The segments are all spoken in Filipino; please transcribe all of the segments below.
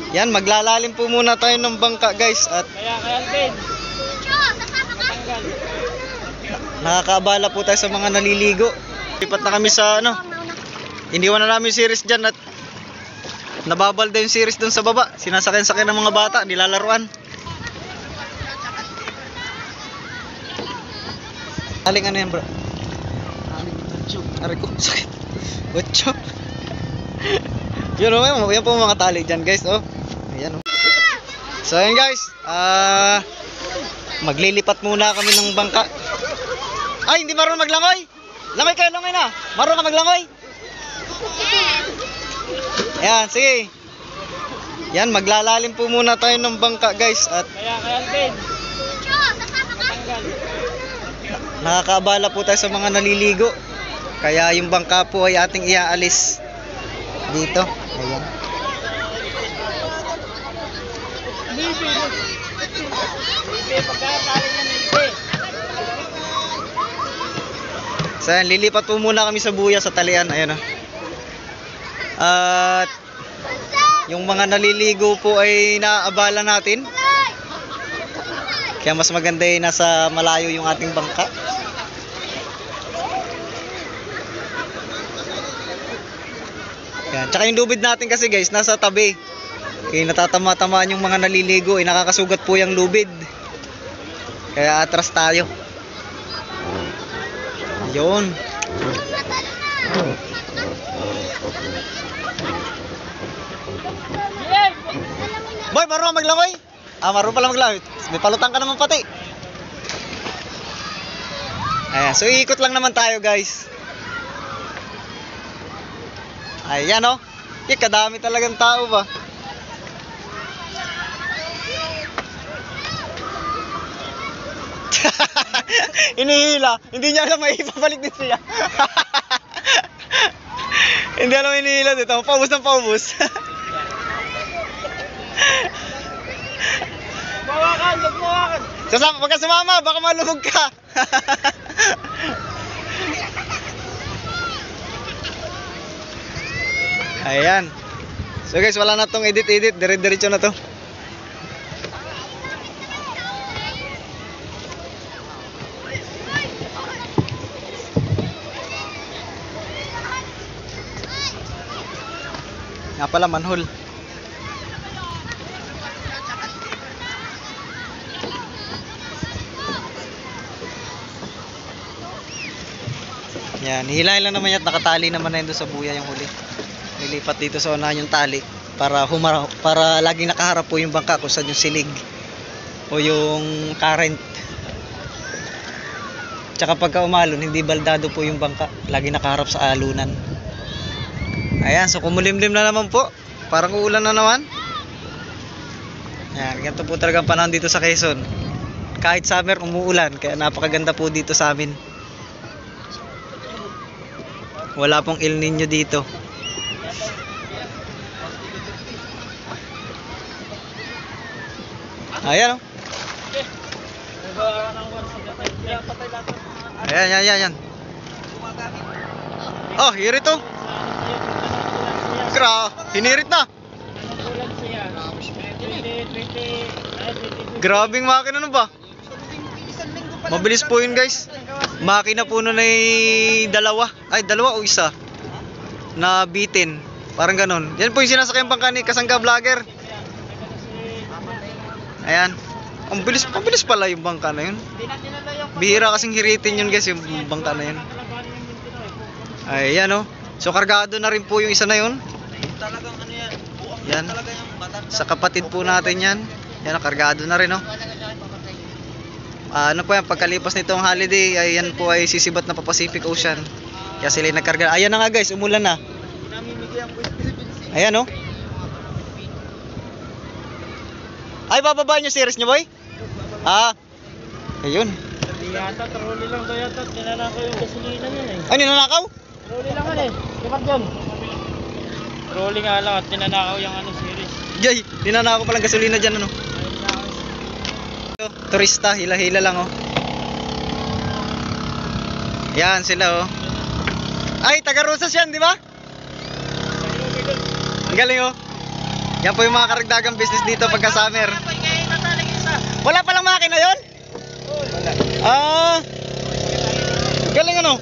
Yan, maglalalim po muna tayo ng bangka guys. At Kaya Alvin. nakakaabala po tayo sa mga naliligo. Lipat na kami sa ano. Iniwan na namin yung series dyan at nababalda yung series dun sa baba. Sinasakyan-sakyan ng mga bata, nilalaruan. Aling ano yan bro? Aling utso. Aray ko, sakit. Utso. Yun o, yan po mga tali dyan guys. Oh. Ayan o. So ayan guys. Maglilipat muna kami ng bangka. Ay, hindi marunong maglangoy. Langoy kayo, langoy na. Marunong ka maglangoy? Ayan, sige. Yan, maglalalim po muna tayo ng bangka guys. At Kaya Alvin. nakakaabala po tayo sa mga naliligo. Kaya yung bangka po ay ating iaalis dito. Ayan. So ayan, lilipat po muna kami sa buya sa talian. Ayan o. At yung mga naliligo po ay naaabala natin. Kaya mas maganda ay nasa malayo yung ating bangka. Yan. Tsaka yung lubid natin kasi guys, nasa tabi. Kaya natatama-tamaan yung mga naliligo, nakakasugat po yung lubid. Kaya atras tayo. Yun. Boy, marunong maglangoy? Marunong pala maglangoy. May palutang ka naman pati. Ayan, so iikot lang naman tayo guys. Ayan o. Kadami talagang tao ba? Inihila. Hindi niya alam may ipabalik din siya. Hindi alam inihila dito. Paubos ng paubos. Bawakan, bawakan. Wag ka sumama, baka malubog ka. Ayan. So guys, wala na tong edit-edit, dire-diretso na to. Nga pala, manhole. Yan, hilahin lang naman yan, nakatali naman na yun doon sa buya yung huli. Nilipat dito sa unahan yung tali para laging nakaharap po yung bangka kung saan yung silig o yung current. Tsaka pagka umalon, hindi baldado po yung bangka, laging nakaharap sa alunan. Ayan, so kumulimlim na naman po. Parang uulan na naman. Ayan, ganito po talagang panahon dito sa Quezon. Kahit summer, umuulan. Kaya napakaganda po dito sa amin. Wala pong El Nino dito. Ayan o. Ayan. Oh, hirit o. Hinirit na. Grabing makina nun ba? Mabilis po yun guys. Makina po nun ay dalawa o isa na bitin. Parang ganon. Yan po yung sinasakyan bangka ni Kasangga Vlogger. Ayan. Ang bilis pala yung bangka na yun. Bihira kasing hiritin yun guys, yung bangka na yun. Ayan o. So kargado na rin po yung isa na yun. Talagang ano yan. Yan. Sa kapatid po natin yan. Yan, kargado na rin o. Ano po yan, pagkalipas nitong holiday, ayan po ay sisibat na pa Pacific Ocean. Kaya sila nagkarga. Ayan na nga guys, umulan na. Ayan o. Ay, bababa nyo series nyo boy? Ayun. Yata, trolley lang daw yata. Tinanakaw yung gasolina yun eh. Ay, ninanakaw? Trolley lang yan eh. Dipat dyan. Trolley nga lang at tinanakaw yung ano series. Jay, ninanakaw palang gasolina dyan ano. Turista, hila-hila lang oh. Yan sila oh. Ay, taga Rosas yan, di ba? Ang galing oh. Yan po yung mga karagdagang business dito pagka summer. Wala palang makina yun? Ah, galing ano?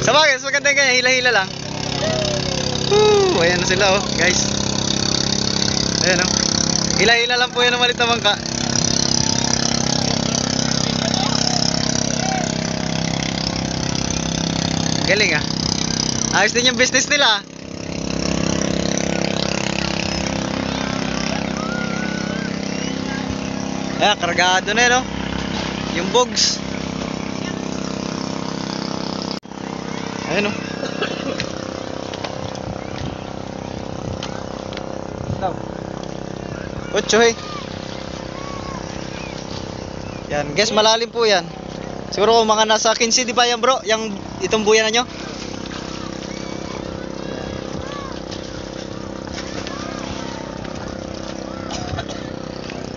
Sa bagay, mas maganda yung ganyan, hila-hila lang. Woo, ayan na sila oh, guys. Ayan oh. Hila-hila lang po yan ang malit na bangka. Galing ah. Ayos din yung business nila. Ayan, kargado na yun oh. Yung bogs. Ayan oh. Ocho hey. Yan, guys, malalim po yan. Siguro mga nasa 15 di ba yan bro? Yang itong buya na nyo?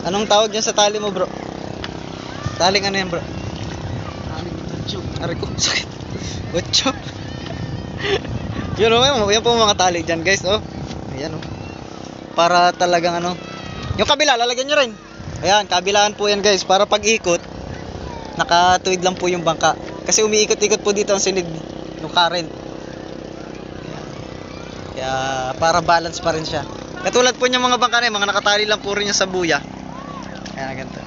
Anong tawag dyan sa tali mo bro? Taling ano yan bro? Taling ocho. Aray ko, sakit. Ocho. Yun o, yan po mga tali dyan guys oh. Ayan oh. Para talagang ano. Yung kabila, lalagyan nyo rin. Ayan, kabilaan po yan guys. Para pag ikot, nakatuwid lang po yung bangka. Kasi umiikot-ikot po dito ang silid ng current. Kaya para balance pa rin siya. Katulad po yung mga bangka na yun, mga nakatali lang po rin yung sa buya. Ayan, ganito.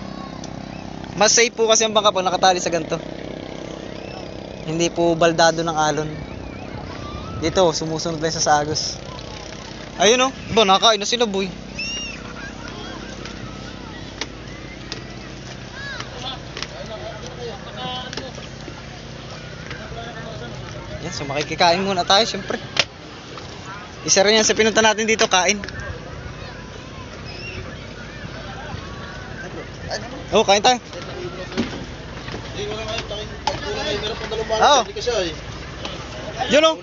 Mas safe po kasi ang bangka po nakatali sa ganito. Hindi po baldado ng alon. Dito, sumusunod lang sa agos. Ayun oh, ba nakakain na sila boy. Yan, so makikikain muna tayo syempre. Isa rin yan sa pinunta natin dito, kain. Oh, kain tayo. Oo. Yun oh.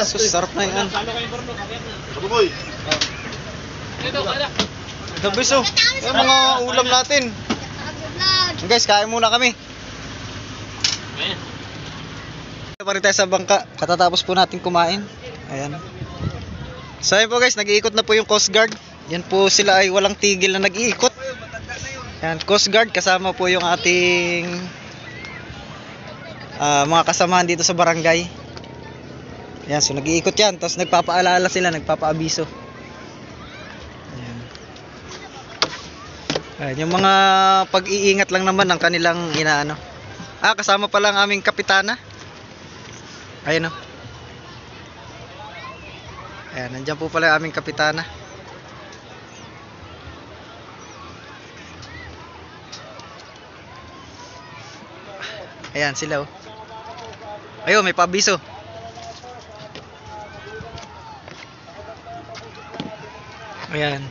So, sarap na yan. Boy. The best oh. Yung mga ulam natin. Guys, kain muna kami. Pa rin tayo sa bangka. Katatapos po natin kumain. Ayan. So ayun po guys, nag-iikot na po yung Coast Guard. Yan po sila ay walang tigil na nag-iikot. Yan, Coast Guard kasama po yung ating mga kasamahan dito sa barangay. Yan, so nag-iikot yan. Tapos nagpapaalala sila, nagpapaabiso. Ayan. Ayan, yung mga pag-iingat lang naman ng kanilang inaano. Kasama pala ang aming kapitana. Ayun o. Ayan, nandiyan po pala ang aming kapitana. Ayan sila o. Ayun, may paabiso. Ayan.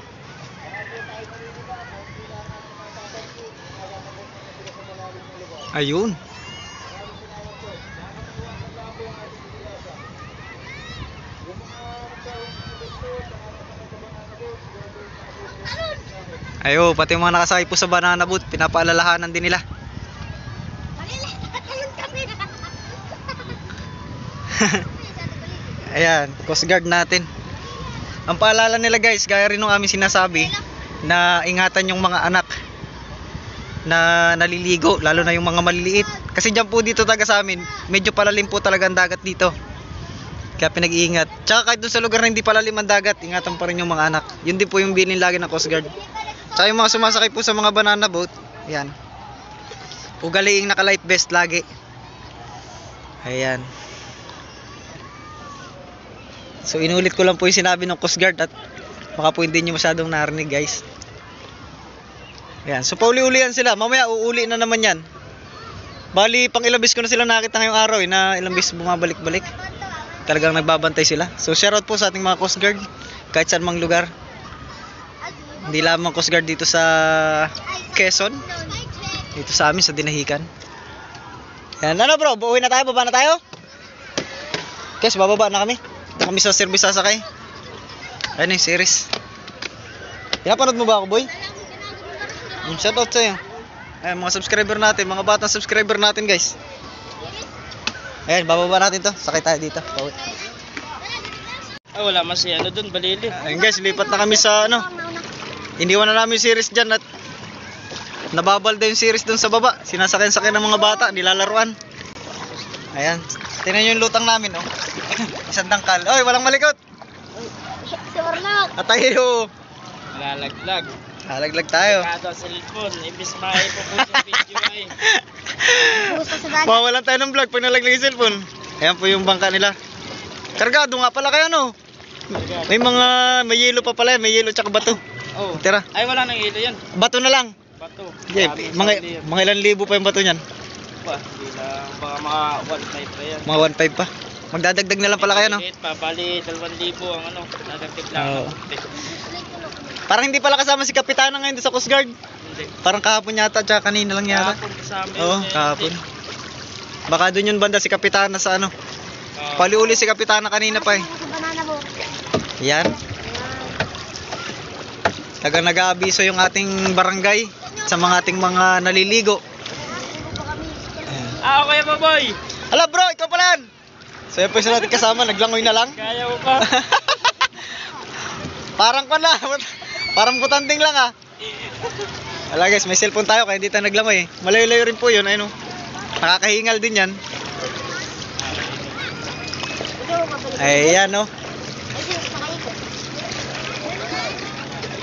Ayun. Ayo, pati yung mga nakasakay po sa banana boat, pinapaalalahanan din nila. Ayan, Coast Guard natin. Ang paalala nila guys, gaya rin ng aming sinasabi, na ingatan yung mga anak na naliligo, lalo na yung mga maliliit. Kasi dyan po dito taga sa amin, medyo palalim po talaga ang dagat dito. Kaya pinag-iingat. Tsaka kahit dun sa lugar na hindi palalim ang dagat, ingatan pa rin yung mga anak. Yun din po yung bilin lagi ng Coast Guard. Tsaka yung mga sumasakay po sa mga banana boat, yan. Ugaliing naka life vest lagi. Ayan. So inulit ko lang po yung sinabi ng Coast Guard at baka po hindi nyo masyadong narinig guys. Ayan. So pauli-ulian sila. Mamaya uuli na naman yan. Bali pang ilang beses ko na sila nakita ngayong araw na ilang beses bumabalik-balik. Talagang nagbabantay sila. So shoutout po sa ating mga Coast Guard kahit saan mang lugar. Hindi lamang Coast Guard dito sa Quezon. Dito sa amin sa Dinahican. Yan, ano bro? Buuwi na tayo? Baba na tayo? Guys, bababa na kami. Kami sa service sasakay. Ayun yung series. Pinapanood mo ba ako boy? Shoutout sa'yo. Ayan mga subscriber natin. Mga batang subscriber natin guys. Ayan, bababa natin to. Sakay tayo dito. Pauwi. Ah, wala man si ano dun, balili. Ayun guys, lipat na kami sa ano. Iniwan na namin yung series dyan at nababalda yung series dun sa baba. Sinasakyan-sakyan ng mga bata, nilalaruan. Ayan. Tingnan nyo yung lutang namin, oh. Isang dangkal. Oy, walang malikot. Si Orlok. At tayo. Lalaglag. Halaglag tayo. Kado sa cellphone, ibis maipopost yung video ay. Gusto sa dagat. Mawalan tayo ng vlog pag nalaglag yung cellphone. Ayan po yung bangka nila. Kargado nga pala kayo, no? May yelo pa pala, may yelo tsaka bato. Oh. Tira, Ay, wala nang ilo yan. bato na lang. Bato. Yeah, Grabe, mga, sabi yan. mga ilan libo pa yung bato niyan. Pa, hindi lang. Baka mga 1.5 pa yan. Mga 1.5 pa. Magdadagdag na lang pala kayo, no? Maliit pa, bali 2,000 ang ano. Nadagdag lang. Oo. Parang hindi pala kasama si Kapitana ngayon sa Coast Guard. Hindi. Parang kahapon yata, tsaka kanina lang yata. Kahapon sa amin. Oo, eh, kahapon. hindi. Baka doon yung banda si Kapitana sa ano. Oo. Paliuli si Kapitana kanina pa eh. Sa banana boat. Yan. Tagang nag-aabiso yung ating barangay sa mga ating mga naliligo. Ayan. Ah, okay pa boy. Hala bro, ikaw pala yan. So yan po yung natin kasama, naglangoy na lang. Kaya mo pa. Parang pala, parang butanding lang ah. Wala guys, may cellphone tayo kaya hindi tayo naglangoy eh. Malayo-layo rin po yun, ayun oh. Nakakahingal din yan. Ayan oh.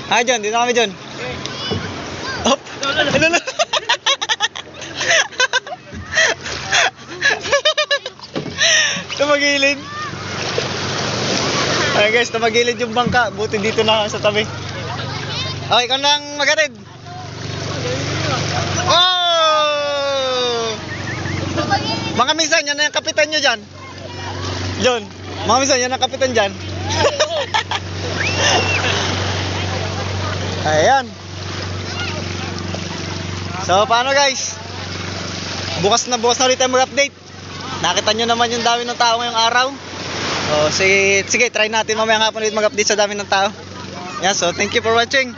Ah, John, dito kami John. Hop! Ano? Tumagilid. Ay guys, tumagilid yung bangka. Buti dito na sa tabi. Okay, ikaw nang magatid. Oh! Mga minsan, yan na yung kapitan nyo dyan. John, mga minsan, yan ang kapitan dyan. Ayan. So, paano guys? Bukas na ulit tayo mag-update. Nakita nyo naman yung dami ng tao ngayong araw. So, sige, try natin mamaya hapon ulit mag-update sa dami ng tao. Yeah, so thank you for watching.